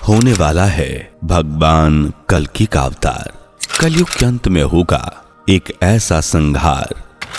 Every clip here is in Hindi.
होने वाला है भगवान कल्कि का अवतार। कलयुग के अंत में होगा एक ऐसा संहार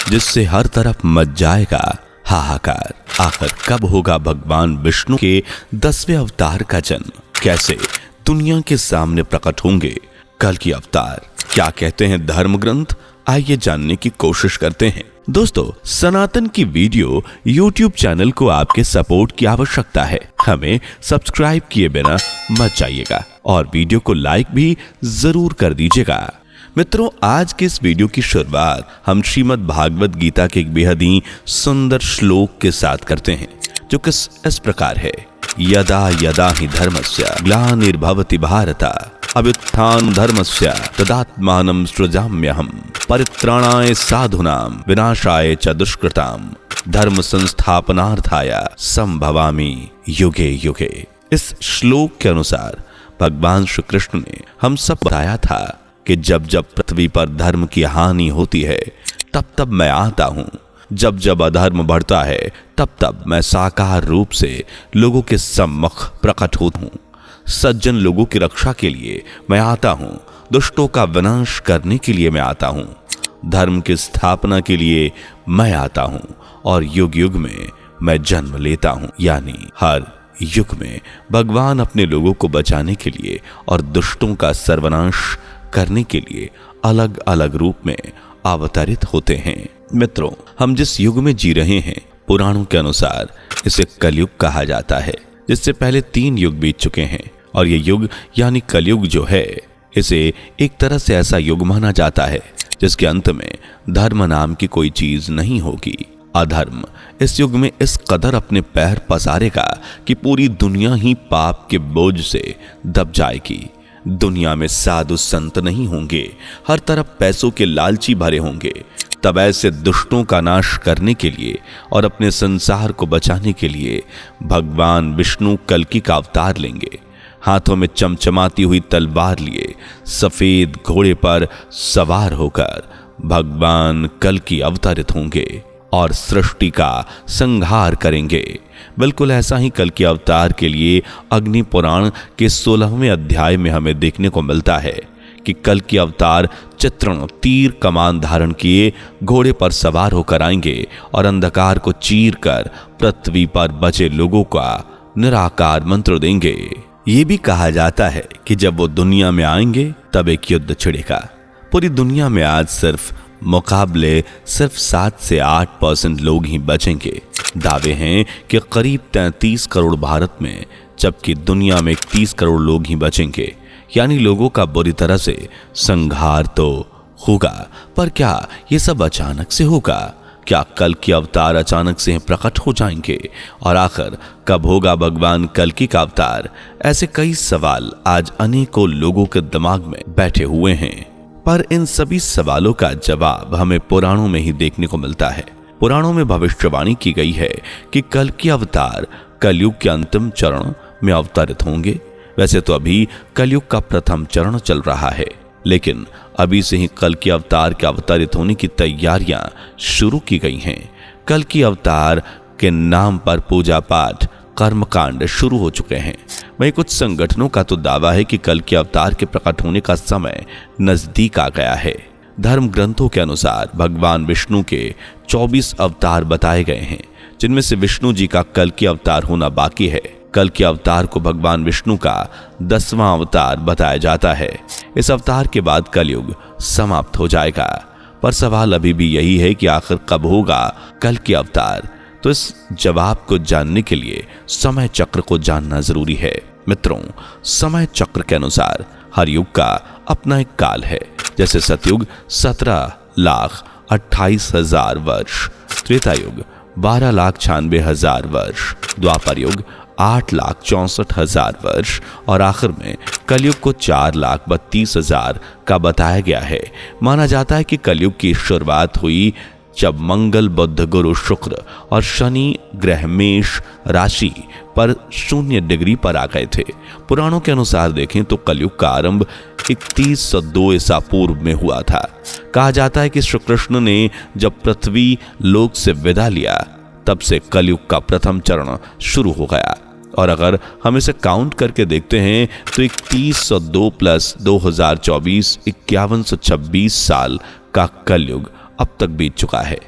जिससे हर तरफ मच जाएगा हाहाकार। आखिर कब होगा भगवान विष्णु के 10वें अवतार का जन्म? कैसे दुनिया के सामने प्रकट होंगे कल्कि अवतार? क्या कहते हैं धर्म ग्रंथ? आइए जानने की कोशिश करते हैं। दोस्तों, सनातन की वीडियो YouTube चैनल को आपके सपोर्ट की आवश्यकता है। हमें सब्सक्राइब किए बिना मत जाइएगा और वीडियो को लाइक भी जरूर कर दीजिएगा। मित्रों, आज के इस वीडियो की शुरुआत हम श्रीमद् भागवत गीता के एक बेहद ही सुंदर श्लोक के साथ करते हैं, जो कि इस प्रकार है। यदा यदा हि धर्मस्य ग्लानिर्भवति भारत अभ्युत्थानं धर्मस्य तदात्मानं सृजाम्यहम् परित्राणाय साधूनां विनाशाय च दुष्कृतां धर्म संस्थापनार्थाय संभवामि युगे युगे। इस श्लोक के अनुसार भगवान श्री कृष्ण ने हम सब बताया था कि जब जब पृथ्वी पर धर्म की हानि होती है तब तब मैं आता हूं, जब जब अधर्म बढ़ता है तब तब मैं साकार रूप से लोगों के सम्मुख प्रकट होता हूं। सज्जन लोगों की रक्षा के लिए मैं आता हूं, दुष्टों का विनाश करने के लिए मैं आता हूं, धर्म की स्थापना के लिए मैं आता हूं और युग युग में मैं जन्म लेता हूं। यानी हर युग में भगवान अपने लोगों को बचाने के लिए और दुष्टों का सर्वनाश करने के लिए अलग अलग रूप में अवतरित होते हैं। मित्रों, हम जिस युग में जी रहे हैं, पुराणों के अनुसार इसे कलयुग कहा जाता है, जिससे पहले 3 युग बीत चुके हैं। और ये युग यानी कलयुग जो है, इसे एक तरह से ऐसा युग माना जाता है जिसके अंत में धर्म नाम की कोई चीज नहीं होगी। अधर्म इस युग में इस कदर अपने पैर पसारेगा कि पूरी दुनिया ही पाप के बोझ से दब जाएगी। दुनिया में साधु संत नहीं होंगे, हर तरफ पैसों के लालची भरे होंगे। तब ऐसे दुष्टों का नाश करने के लिए और अपने संसार को बचाने के लिए भगवान विष्णु कल्कि का अवतार लेंगे। हाथों में चमचमाती हुई तलवार लिए सफेद घोड़े पर सवार होकर भगवान कल्कि अवतरित होंगे और सृष्टि का संहार करेंगे। बिल्कुल ऐसा ही कल्कि अवतार के लिए अग्नि पुराण के 16वें अध्याय में हमें देखने को मिलता है कि कल्कि अवतार चित्रण तीर कमान धारण किए घोड़े पर सवार होकर आएंगे और अंधकार को चीर कर पृथ्वी पर बचे लोगों का निराकार मंत्र देंगे। ये भी कहा जाता है कि जब वो दुनिया में आएंगे तब एक युद्ध छिड़ेगा। पूरी दुनिया में आज सिर्फ 7 से 8% लोग ही बचेंगे। दावे हैं कि करीब 33 करोड़ भारत में, जबकि दुनिया में 30 करोड़ लोग ही बचेंगे। यानी लोगों का बुरी तरह से संहार तो होगा, पर क्या ये सब अचानक से होगा? क्या कल्कि अवतार अचानक से प्रकट हो जाएंगे? और आखिर कब होगा भगवान कल्कि का अवतार? ऐसे कई सवाल आज अनेकों लोगों के दिमाग में बैठे हुए हैं, पर इन सभी सवालों का जवाब हमें पुराणों में ही देखने को मिलता है। पुराणों में भविष्यवाणी की गई है कि कल्कि अवतार कलयुग के अंतिम चरण में अवतरित होंगे। वैसे तो अभी कलयुग का प्रथम चरण चल रहा है, लेकिन अभी से ही कल्कि अवतार के अवतरित होने की तैयारियां शुरू की गई हैं। कल्कि अवतार के नाम पर पूजा पाठ कर्मकांड शुरू हो चुके हैं। वहीं कुछ संगठनों का तो दावा है कि कल्कि अवतार के प्रकट होने का समय नजदीक आ गया है। धर्म ग्रंथों के अनुसार भगवान विष्णु के 24 अवतार बताए गए हैं, जिनमें से विष्णु जी का कल्कि अवतार होना बाकी है। कल्कि अवतार को भगवान विष्णु का 10वां अवतार बताया जाता है। इस अवतार के बाद कलयुग समाप्त हो जाएगा। पर सवाल अभी भी यही है कि आखिर कब होगा कल्कि अवतार? तो इस जवाब को जानने के लिए समय चक्र को जानना जरूरी है। मित्रों, समय चक्र के अनुसार हर युग का अपना एक काल है। जैसे सतयुग 17,28,000 वर्ष, त्रेता युग 12,96,000 वर्ष, द्वापर युग 8,64,000 वर्ष और आखिर में कलयुग को 4,32,000 का बताया गया है। माना जाता है कि कलयुग की शुरुआत हुई जब मंगल, बुध, गुरु, शुक्र और शनि ग्रह मेष राशि पर 0 डिग्री पर आ गए थे। पुराणों के अनुसार देखें तो कलयुग का आरंभ 3102 ईसा पूर्व में हुआ था। कहा जाता है कि श्री कृष्ण ने जब पृथ्वी लोक से विदा लिया तब से कलयुग का प्रथम चरण शुरू हो गया और अगर हम इसे काउंट करके देखते हैं तो 3102 प्लस 2024 5126 साल का कलयुग अब तक बीत चुका है।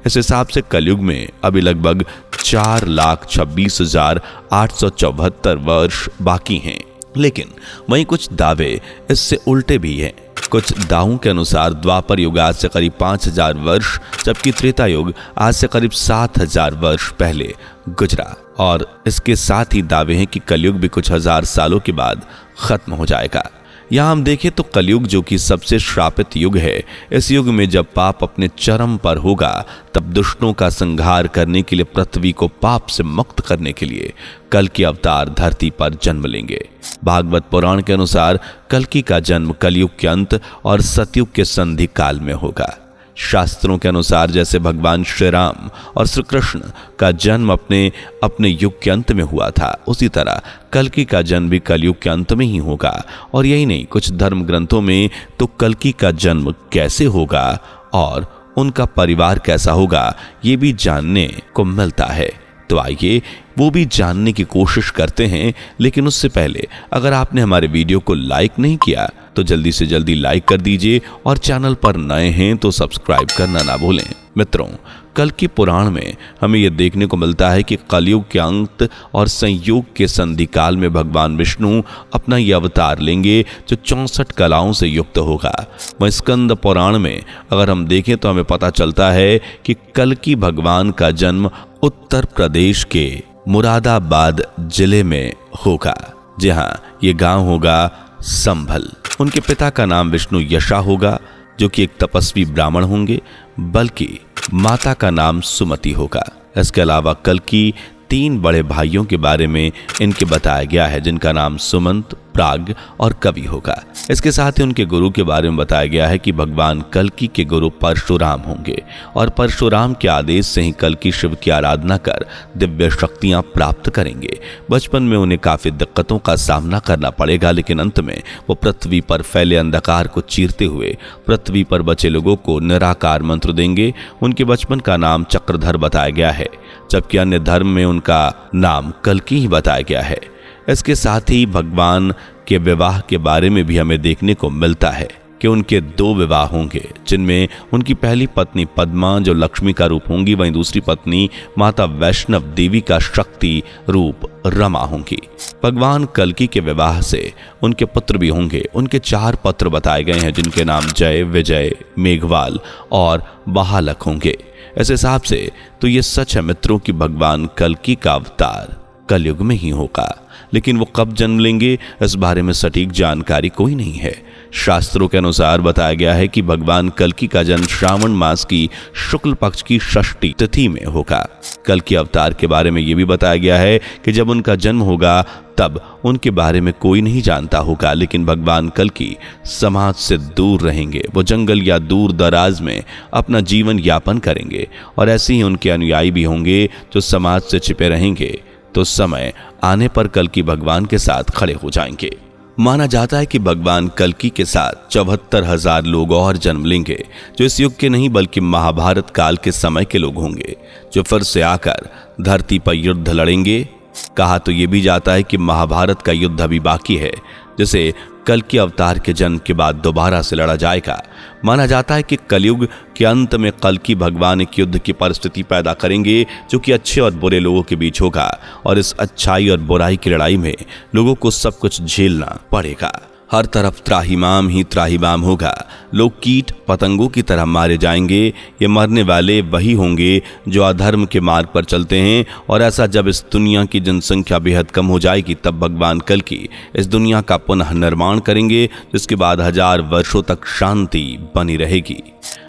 इस हिसाब से कलयुग में अभी लगभग 4,26,874 वर्ष बाकी हैं। लेकिन वहीं कुछ दावे इससे उल्टे भी हैं। कुछ दावों के अनुसार द्वापर युग आज से करीब 5,000 वर्ष, जबकि त्रेता युग आज से करीब 7,000 वर्ष पहले गुजरा। और इसके साथ ही दावे हैं कि कलयुग भी कुछ हजार सालों के बाद खत्म हो जाएगा। यहाँ हम देखें तो कलयुग, जो कि सबसे श्रापित युग है, इस युग में जब पाप अपने चरम पर होगा तब दुष्टों का संहार करने के लिए, पृथ्वी को पाप से मुक्त करने के लिए कल्कि अवतार धरती पर जन्म लेंगे। भागवत पुराण के अनुसार कल्कि का जन्म कलयुग के अंत और सतयुग के संधि काल में होगा। शास्त्रों के अनुसार जैसे भगवान श्री राम और श्री कृष्ण का जन्म अपने युग के अंत में हुआ था, उसी तरह कल्कि का जन्म भी कलयुग के अंत में ही होगा। और यही नहीं, कुछ धर्म ग्रंथों में तो कल्कि का जन्म कैसे होगा और उनका परिवार कैसा होगा ये भी जानने को मिलता है। तो आइए वो भी जानने की कोशिश करते हैं। लेकिन उससे पहले अगर आपने हमारे वीडियो को लाइक नहीं किया तो जल्दी से जल्दी लाइक कर दीजिए और चैनल पर नए हैं तो सब्सक्राइब करना ना भूलें। मित्रों, कल्कि पुराण में हमें यह देखने को मिलता है कि कलयुग के अंत और संयोग के संधि काल में भगवान विष्णु अपना यह अवतार लेंगे जो 64 कलाओं से युक्त होगा। वहीं स्कंद पुराण में अगर हम देखें तो हमें पता चलता है कि कल्कि भगवान का जन्म उत्तर प्रदेश के मुरादाबाद जिले में होगा, जहां ये गांव होगा संभल। उनके पिता का नाम विष्णु यशा होगा, जो कि एक तपस्वी ब्राह्मण होंगे, बल्कि माता का नाम सुमति होगा। इसके अलावा कल्कि 3 बड़े भाइयों के बारे में इनके बताया गया है, जिनका नाम सुमंत, प्राग और कवि होगा। इसके साथ ही उनके गुरु के बारे में बताया गया है कि भगवान कल्कि के गुरु परशुराम होंगे और परशुराम के आदेश से ही कल्कि शिव की आराधना कर दिव्य शक्तियां प्राप्त करेंगे। बचपन में उन्हें काफी दिक्कतों का सामना करना पड़ेगा, लेकिन अंत में वो पृथ्वी पर फैले अंधकार को चीरते हुए पृथ्वी पर बचे लोगों को निराकार मंत्र देंगे। उनके बचपन का नाम चक्रधर बताया गया है, जबकि अन्य धर्म में उनका नाम कल्कि ही बताया गया है। इसके साथ ही भगवान के विवाह के बारे में भी हमें देखने को मिलता है कि उनके 2 विवाह होंगे, जिनमें उनकी पहली पत्नी पद्मा जो लक्ष्मी का रूप होंगी, वहीं दूसरी पत्नी माता वैष्णव देवी का शक्ति रूप रमा होंगी। भगवान कल्कि के विवाह से उनके पुत्र भी होंगे। उनके 4 पुत्र बताए गए हैं, जिनके नाम जय, विजय, मेघवाल और बहालक होंगे। इस हिसाब से तो ये सच है मित्रों कि भगवान कल्कि का अवतार कलयुग में ही होगा, लेकिन वो कब जन्म लेंगे इस बारे में सटीक जानकारी कोई नहीं है। शास्त्रों के अनुसार बताया गया है कि भगवान कल्कि का जन्म श्रावण मास की शुक्ल पक्ष की षष्ठी तिथि में होगा। कल्कि अवतार के बारे में यह भी बताया गया है कि जब उनका जन्म होगा तब उनके बारे में कोई नहीं जानता होगा, लेकिन भगवान कल्कि समाज से दूर रहेंगे। वो जंगल या दूर दराज में अपना जीवन यापन करेंगे और ऐसे ही उनके अनुयायी भी होंगे जो समाज से छिपे रहेंगे। तो समय आने पर कल्कि भगवान के साथ खड़े हो जाएंगे। माना जाता है कि भगवान कल्कि के साथ 74,000 लोग और जन्म लेंगे, जो इस युग के नहीं बल्कि महाभारत काल के समय के लोग होंगे, जो फिर से आकर धरती पर युद्ध लड़ेंगे। कहा तो ये भी जाता है कि महाभारत का युद्ध अभी बाकी है, जिसे कल्कि अवतार के जन्म के बाद दोबारा से लड़ा जाएगा। माना जाता है कि कलयुग के अंत में कल्कि भगवान एक युद्ध की परिस्थिति पैदा करेंगे, जो कि अच्छे और बुरे लोगों के बीच होगा, और इस अच्छाई और बुराई की लड़ाई में लोगों को सब कुछ झेलना पड़ेगा। हर तरफ त्राहिमाम ही त्राहिमाम होगा। लोग कीट पतंगों की तरह मारे जाएंगे। ये मरने वाले वही होंगे जो अधर्म के मार्ग पर चलते हैं, और ऐसा जब इस दुनिया की जनसंख्या बेहद कम हो जाएगी तब भगवान कल्कि इस दुनिया का पुनः निर्माण करेंगे, जिसके बाद 1000 वर्षों तक शांति बनी रहेगी।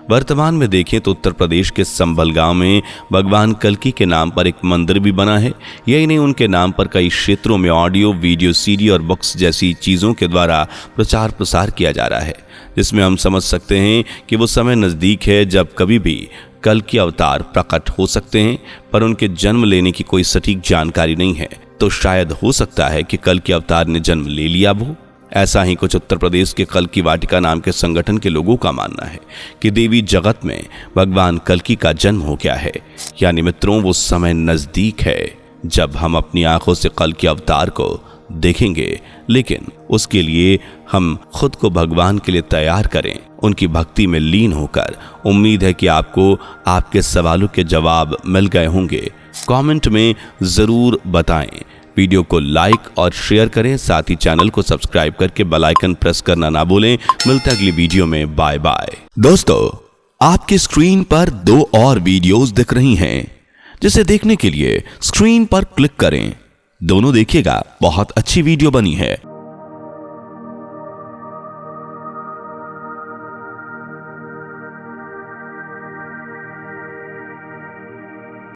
वर्तमान में देखें तो उत्तर प्रदेश के संभल गांव में भगवान कल्कि के नाम पर एक मंदिर भी बना है। यही नहीं, उनके नाम पर कई क्षेत्रों में ऑडियो, वीडियो, सीडी और बुक्स जैसी चीज़ों के द्वारा प्रचार प्रसार किया जा रहा है, जिसमें हम समझ सकते हैं कि वो समय नज़दीक है जब कभी भी कल्कि अवतार प्रकट हो सकते हैं, पर उनके जन्म लेने की कोई सटीक जानकारी नहीं है। तो शायद हो सकता है कि कल्कि अवतार ने जन्म ले लिया हो। ऐसा ही कुछ उत्तर प्रदेश के कल्कि वाटिका नाम के संगठन के लोगों का मानना है कि देवी जगत में भगवान कल्कि का जन्म हो गया है। यानी मित्रों, वो समय नजदीक है। जब हम अपनी आंखों से कल्कि अवतार को देखेंगे, लेकिन उसके लिए हम खुद को भगवान के लिए तैयार करें, उनकी भक्ति में लीन होकर। उम्मीद है कि आपको आपके सवालों के जवाब मिल गए होंगे। कमेंट में जरूर बताएं। वीडियो को लाइक और शेयर करें, साथ ही चैनल को सब्सक्राइब करके बेल आइकन प्रेस करना ना भूलें। मिलते हैं अगली वीडियो में। Bye bye. दोस्तों, आपकी स्क्रीन पर 2 और वीडियोस दिख रही हैं, जिसे देखने के लिए स्क्रीन पर क्लिक करें। दोनों देखिएगा, बहुत अच्छी वीडियो बनी है।